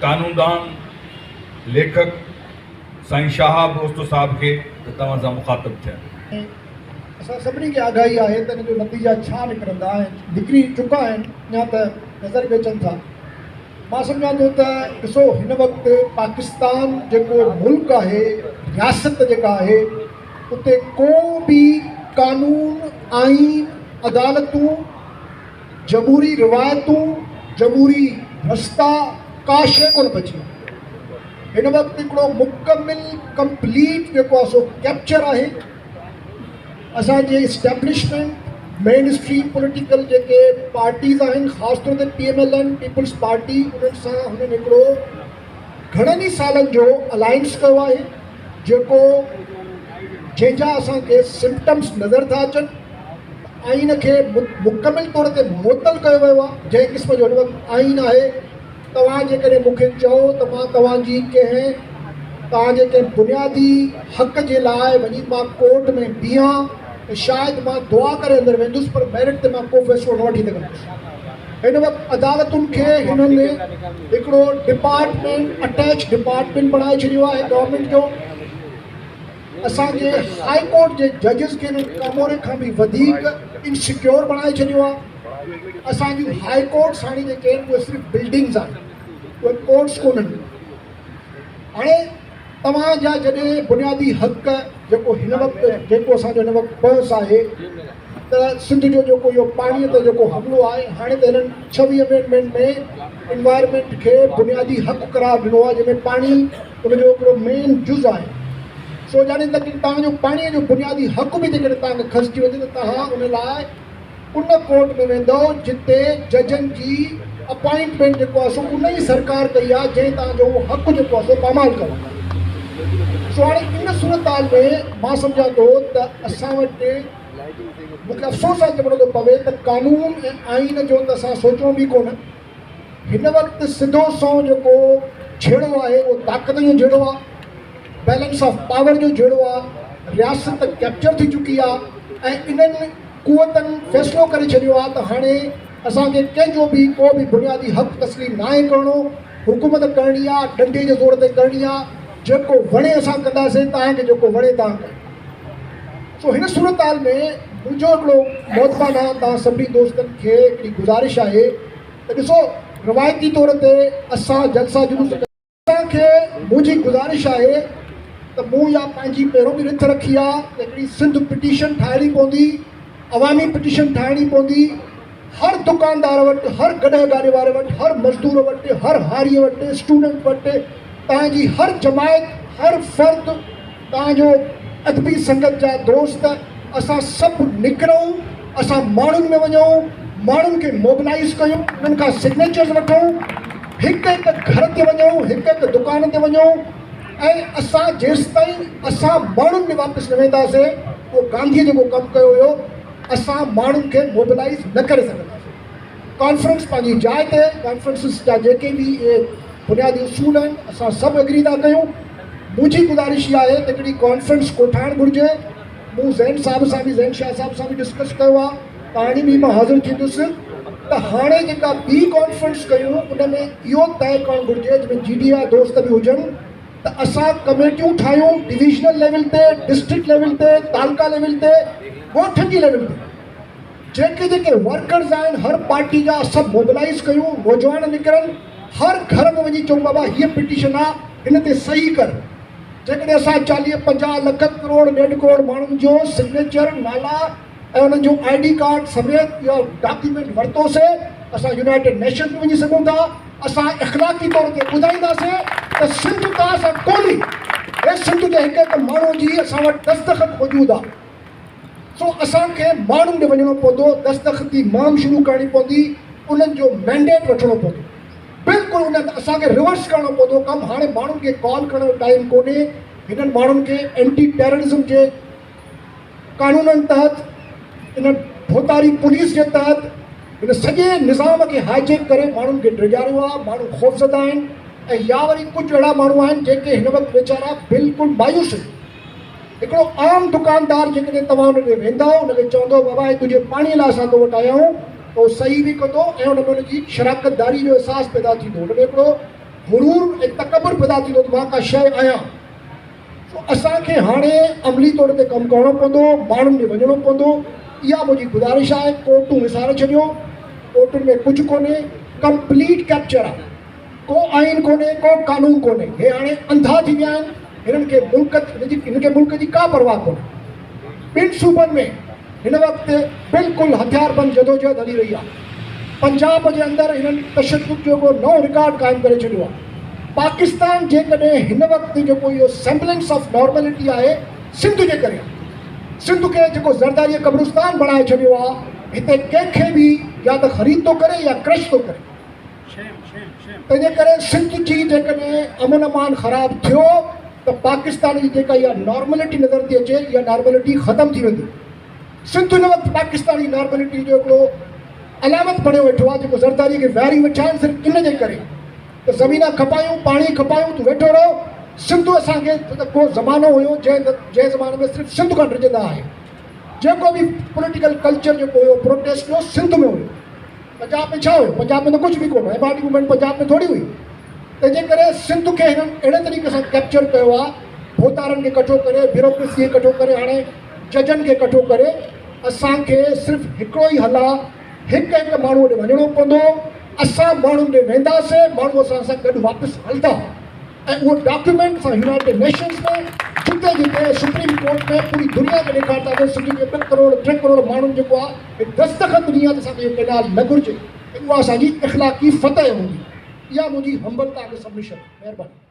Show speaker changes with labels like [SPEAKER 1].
[SPEAKER 1] कानूनदान लेखक साईं शाह दोस्तो साहब के तव्हां सां मुखातिब थिया।
[SPEAKER 2] असां सभिनी खे आगाही आहे त हिन जो नतीजा छा निकिरंदा आहिनि, निकिरी चुका आहिनि या त नज़र बि अचनि था। मां सम्झां थो त ॾिसो, हिन वक़्तु पाकिस्तान जेको मुल्क आहे, रियासत जेका आहे, उते को बि कानून, आइन, अदालतूं, जमहूरी रिवायतूं, जमहूरी रस्ता, का शइ कोन बची। हिन वक़्तु हिकिड़ो मुकमिल कंप्लीट जेको आहे सो कैप्चर आहे। असांजे इस्टेब्लिशमेंट, मेन स्ट्रीम पॉलिटिकल जेके पार्टीज़ आहिनि, ख़ासि तौर ते PMLN, पीपल्स पार्टी, उन्हनि सां हुननि हिकिड़ो घणनि ई सालनि जो अलायंस कयो आहे, जेको जंहिंजा असांखे सिम्पटम्स नज़र था अचनि। आइन खे मुकमिल तौर ते मुअतल कयो वियो आहे। जंहिं क़िस्म जो हिन वक़्तु आइन आहे, तव्हां जेकॾहिं मूंखे चओ त मां तव्हांजी तव्हांजे कंहिं बुनियादी हक़ जे लाइ वञी मां कोर्ट में बीहां, त शायदि मां दुआ करे अंदरि वेंदुसि, पर मेरिट ते मां को फ़ैसिलो न वठी सघंदुसि। हिन वक़्तु अदालतुनि खे हिननि हिकिड़ो डिपार्टमेंट, अटैच डिपार्टमेंट बणाए छॾियो आहे गवर्नमेंट जो। असांजे हाई कोर्ट जे जजिस खे कामोरे खां बि वधीक इनसिक्योर बणाए छॾियो आहे। असांजूं हाई कोर्ट्स हाणे जेके आहिनि, उहे सिर्फ़ु बिल्डिंग्स आहिनि, उहे कोर्ट्स कोन्हनि। हाणे तव्हांजा जॾहिं बुनियादी हक़ जेको हिन वक़्तु जेको असांजो हिन वक़्तु बहस आहे, त सिंध जो जेको इहो पाणीअ ते जेको हमिलो आहे, हाणे त हिननि 26 अमेंडमेंट में इन्वायरमेंट खे बुनियादी हक़ करार ॾिनो आहे, जंहिंमें पाणी उनजो हिकिड़ो मेन जुज़ आहे। सो यानी त तव्हांजो पाणीअ जो बुनियादी हक़ बि जेकॾहिं तव्हांखे खसिजी वञे, त तव्हां उन लाइ उन कोर्ट में वेंदव जिते जजनि जी अपॉइंटमेंट जेको आहे सो उन ई सरकार कई आहे, जंहिं तव्हांजो हक़ जेको आहे सो पामाल कयो। सो हाणे इन सूरत हाल में मां सम्झां थो त असां वटि, मूंखे अफ़सोस सां चवणो थो पवे त कानून ऐं आइन जो त असां सोचियो बि कोन। हिन वक़्तु सिधो सौ जेको झेड़ो आहे, उहो ताक़त जो झेड़ो आहे, बैलेंस ऑफ पावर जो झेड़ो आहे। रियासत कैप्चर थी चुकी आहे ऐं इन्हनि कुवतनि फ़ैसिलो करे छॾियो आहे त हाणे असांखे कंहिंजो बि को बि बुनियादी हक़ तस्लीम न आहे करिणो। हुकूमत करणी आहे, डंडे जे ज़ोर ते करणी आहे, जेको वणे असां कंदासीं, तव्हांखे जेको वणे तव्हां कयो। सो हिन सूरत हाल में मुंहिंजो हिकिड़ो मोहतबाना तव्हां सभिनी दोस्तनि खे हिकिड़ी गुज़ारिश आहे त ॾिसो, रिवायती तौर ते असां जलसा जुलूस, असांखे मुंहिंजी गुज़ारिश आहे त मूं या पंहिंजी पहिरों बि रिथ रखी आहे त हिकिड़ी सिंध पिटीशन ठाहिणी पवंदी, अवामी पिटीशन ठाहिणी पवंदी। हर दुकानदार वटि, हर गॾह गाॾे वारे वटि, हर मज़दूर वटि, हर हारीअ वटि, स्टूडेंट वटि, तव्हांजी हर जमायत, हर फ़र्द, तव्हांजो अदबी संगत जा दोस्त, असां सभु निकिरूं, असां माण्हुनि में वञूं, माण्हुनि खे मोबिलाइज़ कयूं, उन्हनि खां सिग्नेचर्स वठूं, हिकु हिकु घर ते वञूं, हिकु हिकु दुकान ते वञूं, ऐं असां जेसिताईं असां माण्हुनि में वापसि न वेंदासीं, उहो गांधीअ जेको कमु कयो हुयो, असां माण्हुनि खे मोबिलाइज़ न करे सघंदासीं। कॉन्फ्रेंस पंहिंजी जाइ ते, कॉन्फ्रेंसिस जा जेके बि इहे बुनियादी उसूल आहिनि, असां सभु एग्री था कयूं। मुंहिंजी गुज़ारिश इहा आहे त हिकिड़ी कॉन्फ्रेंस कोठाइणु घुरिजे। मूं ज़ैन साहिब सां बि, ज़ैन शाह साहिब सां बि डिस्कस कयो आहे, त हाणे बि मां हाज़िर थींदुसि त हाणे जेका ॿी कॉन्फ्रेंस कयूं, उन में इहो तइ करणु घुरिजे, जंहिंमें GDI दोस्त बि हुजनि, त असां कमेटियूं ठाहियूं डिविजनल लेवल ते, डिस्ट्रिक्ट लेवल ते, तालुका लेवल ते, ॻोठनि जी लेवल ते। जेके जेके वर्कर्स आहिनि हर पार्टी जा, सभु मोबिलाइज़ कयूं, नौजवान निकिरनि, हर घर में वञी चऊं, बाबा हीअ पिटीशन आहे, हिन ते सही कर। जेकॾहिं असां 40-50 लख करोड़ 1.5 करोड़ माण्हुनि जो सिग्नेचर, नाला ऐं उन्हनि जो ID कार्ड समेत इहो डॉक्यूमेंट वरितोसीं, असां यूनाइटेड नेशन में वञी सघूं था। असां इख़लाक़ी तौर ते ॿुधाईंदासीं त सिंध तव्हां सां कोन्हे, हे सिंध जे हिकु हिकु माण्हू जी असां वटि दस्तख़त मौजूदु आहे। सो असांखे माण्हुनि ॾे वञिणो पवंदो, दस्तख़ती मुहिम शुरू करणी पवंदी, उन्हनि जो मैंडेट वठिणो पवंदो। बिल्कुलु उन असांखे रिवर्स करणो पवंदो कमु। हाणे माण्हुनि खे कॉल करण जो टाइम कोन्हे। हिननि माण्हुनि खे एंटी टेररिज़म जे कानूननि तहत, इन भोतारी पुलिस जे तहत, हिन सॼे निज़ाम खे हाईजेक करे माण्हुनि खे ड्रिजारियो आहे। माण्हू ख़ौफ़ज़दा आहिनि ऐं या वरी कुझु अहिड़ा माण्हू आहिनि जेके हिन वक़्तु वीचारा बिल्कुलु मायूस आहिनि। हिकिड़ो आम दुकानदार जेकॾहिं तव्हां हुन ॾे वेंदव, हुनखे चवंदो बाबा हे तुंहिंजे पाणीअ लाइ असां तो वटि आया आहियूं, त उहो सही बि कंदो ऐं हुन में हुनजी शराकतदारी जो अहसासु पैदा थींदो। हुन में हिकिड़ो हुरूर ऐं तकबर पैदा थींदो त मां का शइ आहियां। सो असांखे हाणे अमली तौर ते कमु करणो पवंदो, माण्हुनि ॾे वञिणो पवंदो। इहा मुंहिंजी गुज़ारिश आहे। कोर्टूं विसारे छॾियो, कोर्टुनि में कुझु कोन्हे, कंप्लीट कैप्चर आहे। को आइन कोन्हे, को कानून कोन्हे। हे हाणे अंधा थी विया आहिनि। हिननि खे मुल्क जी का परवाह कोन्हे। ॿिनि सूबनि में हिन वक़्तु बिल्कुलु हथियारबंद जदोजहद हली रही आहे। पंजाब जे अंदरि हिननि तशद्दुद जो को नओं रिकॉर्ड क़ाइमु करे छॾियो आहे। पाकिस्तान जेकॾहिं हिन वक़्तु जेको इहो सेम्बलेंस ऑफ नॉर्मेलिटी आहे सिंध जे करे, सिंध खे जेको ज़रदारी कब्रिस्तान बणाए छॾियो आहे, हिते कंहिंखे बि या त ख़रीद थो करे या क्रश थो करे। तंहिंजे करे सिंध जी जेकॾहिं अमन अमान ख़राबु थियो त पाकिस्तान जी जेका इहा नॉर्मेलिटी नज़र थी अचे, इहा नॉर्मेलिटी ख़तमु थी वेंदी। सिंध हिन वक़्तु पाकिस्तानी नॉर्मेलिटी जो हिकिड़ो अलामत बणियो वेठो आहे, जेको ज़रदारी खे वेहारी वेठा आहिनि सिर्फ़ु इन जे करे त ज़मीन खपायूं, पाणी खपायूं, तूं वेठो रहो। सिंध असांखे को ज़मानो हुयो जंहिं ज़माने में सिर्फ़ु सिंध खां डिॼंदा आहे। जेको बि पोलिटिकल कल्चर जेको हुयो प्रोटेस्ट जो सिंध में हुयो। पंजाब में छा हुयो? पंजाब में त कुझु बि कोन। एमआरडी मूवमेंट पंजाब में थोरी हुई। तंहिंजे करे सिंध खे हिननि अहिड़े तरीक़े सां कैप्चर कयो आहे, भोतारनि खे इकठो करे, ब्यूरोक्रेसी खे इकठो करे, हाणे जजनि खे इकठो करे। असांखे सिर्फ़ु हिकिड़ो ई हल आहे, हिकु हिकु माण्हू ॾे वञिणो पवंदो। असां माण्हुनि ॾे वेंदासीं, माण्हू असां सां गॾु वापसि हलंदा। ऐं उहो डॉक्यूमेंट असां यूनाइटेड नेशंस में जिते जिते सुप्रीम कोर्ट में पूरी दुनिया खे ॾेखारींदासीं। सिंध जे 2 करोड़ 3 करोड़ माण्हुनि जेको आहे दस्तख़त ॾिनी आहे त असांखे इहो कैनाल न घुरिजे। उहा असांजी इख़लाक़ी फतह हूंदी। इहा मुंहिंजी हम्बलता खे सबमिशन। महिरबानी।